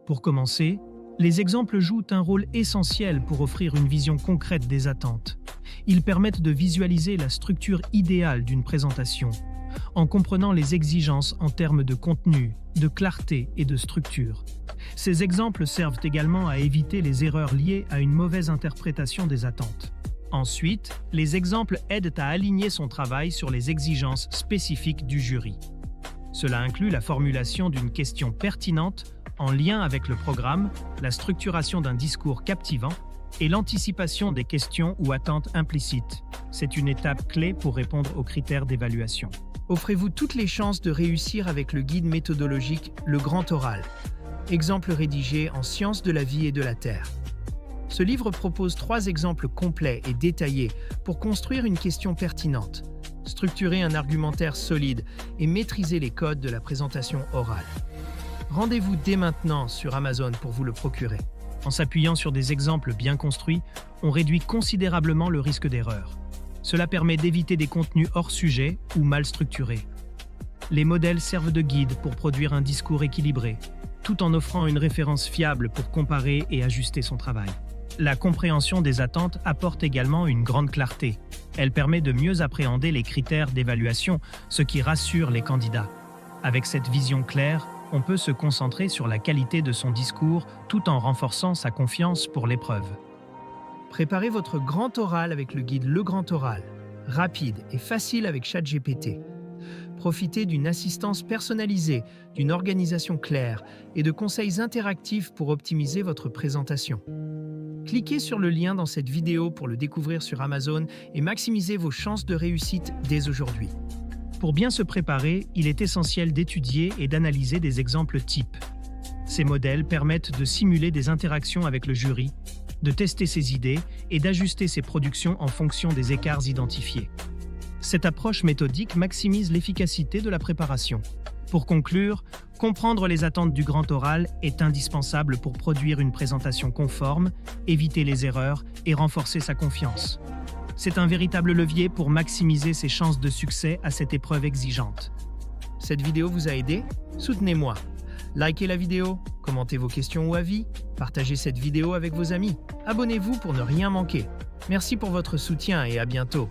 Pour commencer, les exemples jouent un rôle essentiel pour offrir une vision concrète des attentes. Ils permettent de visualiser la structure idéale d'une présentation, en comprenant les exigences en termes de contenu, de clarté et de structure. Ces exemples servent également à éviter les erreurs liées à une mauvaise interprétation des attentes. Ensuite, les exemples aident à aligner son travail sur les exigences spécifiques du jury. Cela inclut la formulation d'une question pertinente en lien avec le programme, la structuration d'un discours captivant et l'anticipation des questions ou attentes implicites. C'est une étape clé pour répondre aux critères d'évaluation. Offrez-vous toutes les chances de réussir avec le guide méthodologique Le Grand Oral, exemple rédigé en sciences de la vie et de la Terre. Ce livre propose 3 exemples complets et détaillés pour construire une question pertinente, structurer un argumentaire solide et maîtriser les codes de la présentation orale. Rendez-vous dès maintenant sur Amazon pour vous le procurer. En s'appuyant sur des exemples bien construits, on réduit considérablement le risque d'erreur. Cela permet d'éviter des contenus hors sujet ou mal structurés. Les modèles servent de guide pour produire un discours équilibré, tout en offrant une référence fiable pour comparer et ajuster son travail. La compréhension des attentes apporte également une grande clarté. Elle permet de mieux appréhender les critères d'évaluation, ce qui rassure les candidats. Avec cette vision claire, on peut se concentrer sur la qualité de son discours tout en renforçant sa confiance pour l'épreuve. Préparez votre grand oral avec le guide Le Grand Oral, rapide et facile avec ChatGPT. Profitez d'une assistance personnalisée, d'une organisation claire et de conseils interactifs pour optimiser votre présentation. Cliquez sur le lien dans cette vidéo pour le découvrir sur Amazon et maximisez vos chances de réussite dès aujourd'hui. Pour bien se préparer, il est essentiel d'étudier et d'analyser des exemples types. Ces modèles permettent de simuler des interactions avec le jury, de tester ses idées et d'ajuster ses productions en fonction des écarts identifiés. Cette approche méthodique maximise l'efficacité de la préparation. Pour conclure, comprendre les attentes du grand oral est indispensable pour produire une présentation conforme, éviter les erreurs et renforcer sa confiance. C'est un véritable levier pour maximiser ses chances de succès à cette épreuve exigeante. Cette vidéo vous a aidé? Soutenez-moi. Likez la vidéo, commentez vos questions ou avis, partagez cette vidéo avec vos amis. Abonnez-vous pour ne rien manquer. Merci pour votre soutien et à bientôt.